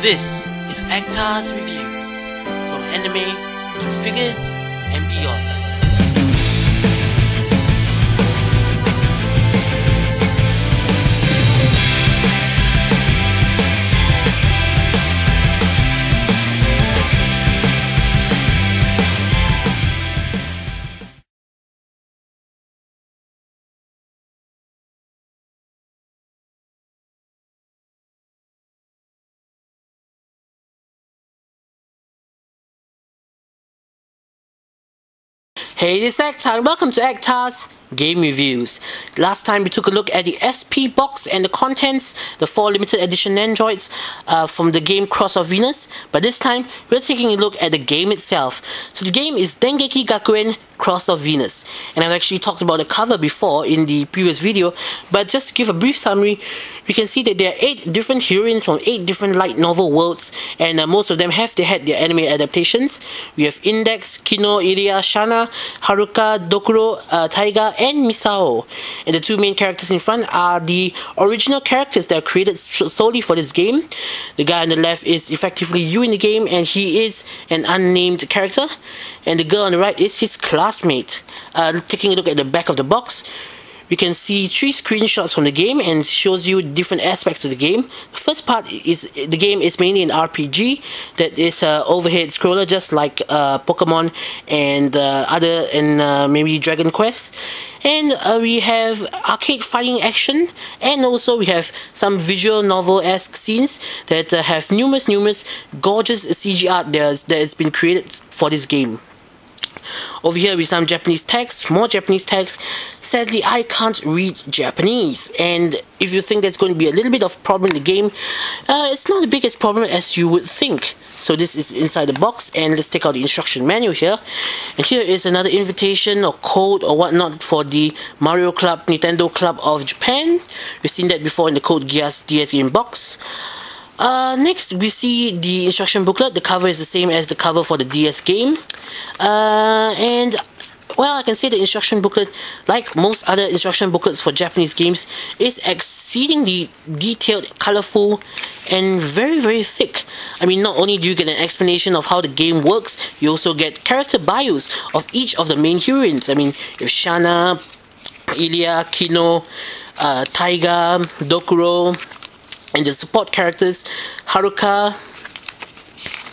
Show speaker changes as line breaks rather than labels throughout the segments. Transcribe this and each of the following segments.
This is Actar's reviews, from anime to figures and beyond. Hey, this is Actar, and welcome to Actar's Game Reviews. Last time we took a look at the SP box and the contents, the 4 limited edition androids from the game Cross of Venus, but this time we're taking a look at the game itself. So the game is Dengeki Gakuen Cross of Venus, and I've actually talked about the cover before in the previous video, but just to give a brief summary, we can see that there are 8 different heroines from 8 different light novel worlds, and most of them have had their anime adaptations. We have Index, Kino, Iria, Shana, Haruka, Dokuro, Taiga, and Misao. And the 2 main characters in front are the original characters that are created solely for this game. The guy on the left is effectively you in the game, and he is an unnamed character. And the girl on the right is his classmate. Taking a look at the back of the box, we can see 3 screenshots from the game and shows you different aspects of the game. The first part is the game is mainly an RPG that is overhead scroller, just like Pokemon and maybe Dragon Quest. And we have arcade fighting action, and also we have some visual novel-esque scenes that have numerous gorgeous CG art that has been created for this game. Over here with some Japanese text, more Japanese text. Sadly, I can't read Japanese, and if you think there's going to be a little bit of problem in the game, it's not the biggest problem as you would think. So this is inside the box, and let's take out the instruction manual here. And here is another invitation or code or whatnot for the Mario Club, Nintendo Club of Japan. We've seen that before in the Code Geass DS game box. Next, we see the instruction booklet. The cover is the same as the cover for the DS game. And, well, I can say the instruction booklet, like most other instruction booklets for Japanese games, is exceedingly detailed, colorful, and very thick. I mean, not only do you get an explanation of how the game works, you also get character bios of each of the main heroines. I mean, you have Shana, Ilia, Kino, Taiga, Dokuro, and the support characters Haruka,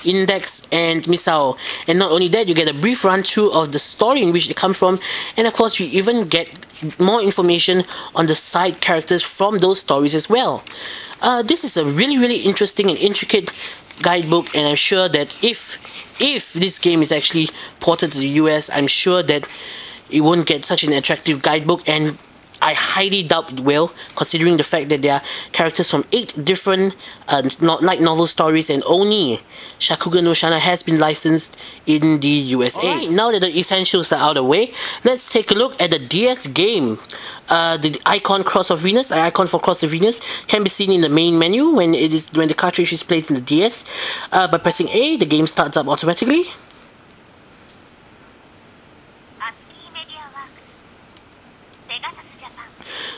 Index, and Misao. And not only that, you get a brief run through of the story in which they come from, and of course you even get more information on the side characters from those stories as well. This is a really interesting and intricate guidebook, and I'm sure that if this game is actually ported to the US, I'm sure that it won't get such an attractive guidebook, and I highly doubt it will, considering the fact that there are characters from 8 different light novel stories, and only Shakugan no Shana has been licensed in the USA. Alright, now that the essentials are out of the way, let's take a look at the DS game. The icon Cross of Venus, icon for Cross of Venus, can be seen in the main menu when the cartridge is placed in the DS. By pressing A, the game starts up automatically.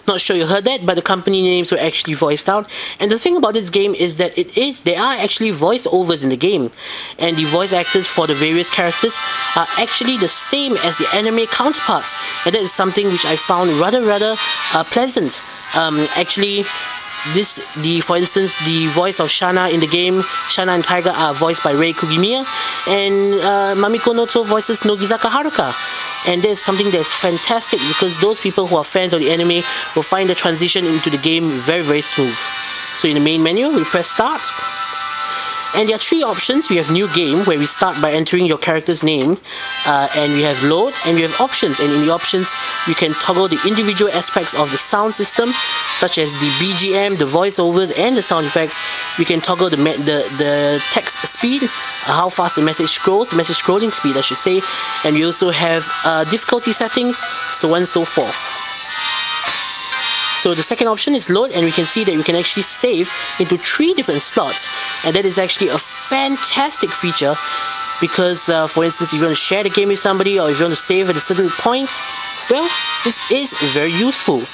Not sure you heard that, but the company names were actually voiced out. And the thing about this game is that there are actually voiceovers in the game, and the voice actors for the various characters are actually the same as the anime counterparts, and that is something which I found rather pleasant. Actually, for instance, the voice of Shana in the game, Shana and Taiga, are voiced by Rei Kugimiya, and Mamiko Noto voices Nogizaka Haruka. And there's something that's fantastic, because those people who are fans of the anime will find the transition into the game very smooth. So in the main menu, we press start. And there are 3 options. We have new game, where we start by entering your character's name, and we have load, and we have options. And in the options, you can toggle the individual aspects of the sound system, such as the BGM, the voiceovers, and the sound effects. We can toggle the text speed, how fast the message scrolls, the message scrolling speed I should say, and we also have difficulty settings, so on and so forth. So the second option is load, and we can see that we can actually save into 3 different slots, and that is actually a fantastic feature, because for instance, if you want to share the game with somebody, or if you want to save at a certain point, well, this is very useful.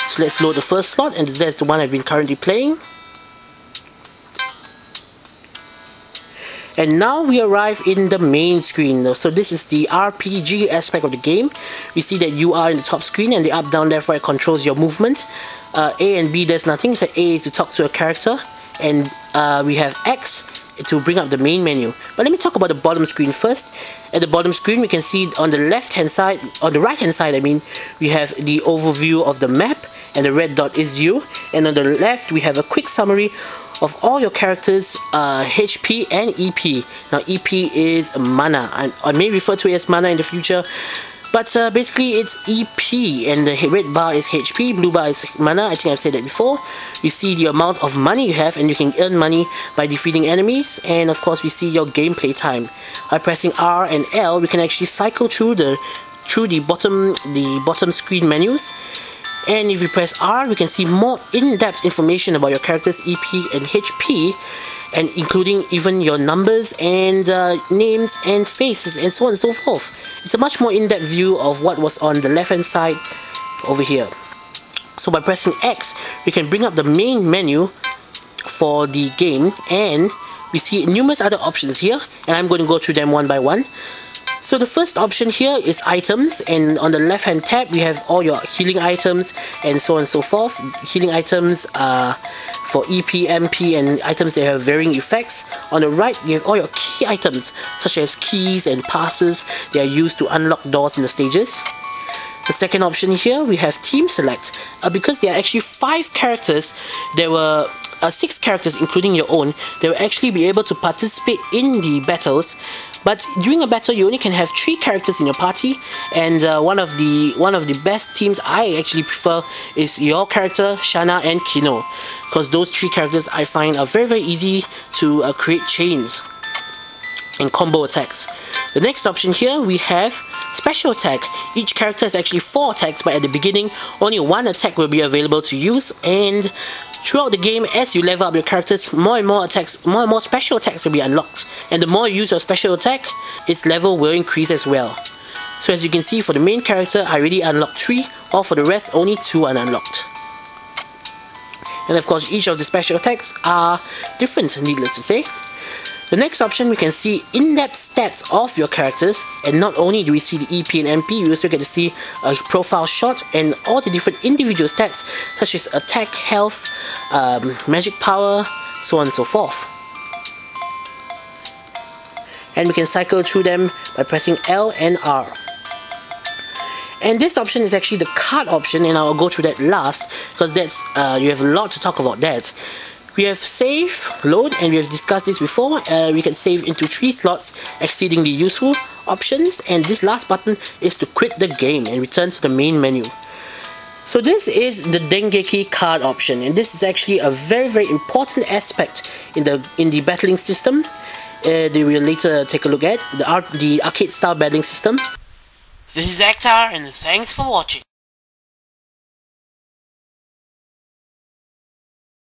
So let's load the first slot, and that's the one I've been currently playing. And now we arrive in the main screen. So this is the RPG aspect of the game. We see that you are in the top screen, and the up, down, left, right controls your movement. A and B does nothing. So A is to talk to a character, and we have X to bring up the main menu. But let me talk about the bottom screen first. At the bottom screen, we can see on the left hand side, on the right hand side I mean, we have the overview of the map, and the red dot is you. And on the left, we have a quick summary of all your characters' HP and EP. Now EP is mana. I may refer to it as mana in the future, but basically it's EP, and the red bar is HP, blue bar is mana. I think I've said that before. You see the amount of money you have, and you can earn money by defeating enemies. And of course we see your gameplay time. By pressing R and L, we can actually cycle through the bottom screen menus. And if you press R, we can see more in-depth information about your character's EP and HP, and including even your numbers and names and faces and so on and so forth. It's a much more in-depth view of what was on the left-hand side over here. So by pressing X, we can bring up the main menu for the game, and we see numerous other options here, and I'm going to go through them one by one. So the first option here is items, and on the left hand tab we have all your healing items and so on and so forth. Healing items for EP, MP, and items that have varying effects. On the right you have all your key items such as keys and passes. They are used to unlock doors in the stages. The second option here, we have Team Select. Because there are actually 5 characters, there were 6 characters including your own, they will actually be able to participate in the battles. But during a battle, you only can have 3 characters in your party, and one of the best teams I actually prefer is your character, Shana, and Kino, because those 3 characters I find are very easy to create chains and combo attacks. The next option here, we have Special Attack. Each character has actually 4 attacks, but at the beginning only 1 attack will be available to use, and throughout the game, as you level up your characters, more and more special attacks will be unlocked, and the more you use your special attack, its level will increase as well. So as you can see, for the main character I already unlocked 3, or for the rest only 2 are unlocked. And of course each of the special attacks are different, needless to say. The next option, we can see in-depth stats of your characters, and not only do we see the EP and MP, we also get to see a profile shot and all the different individual stats such as attack, health, magic power, so on and so forth. And we can cycle through them by pressing L and R. And this option is actually the card option, and I'll go through that last because that's you have a lot to talk about that. We have save, load, and we have discussed this before. We can save into 3 slots, exceedingly useful options, and this last button is to quit the game and return to the main menu. So this is the Dengeki card option, and this is actually a very important aspect in the battling system. They will later take a look at the arcade style battling system. This is Actar, and thanks for watching.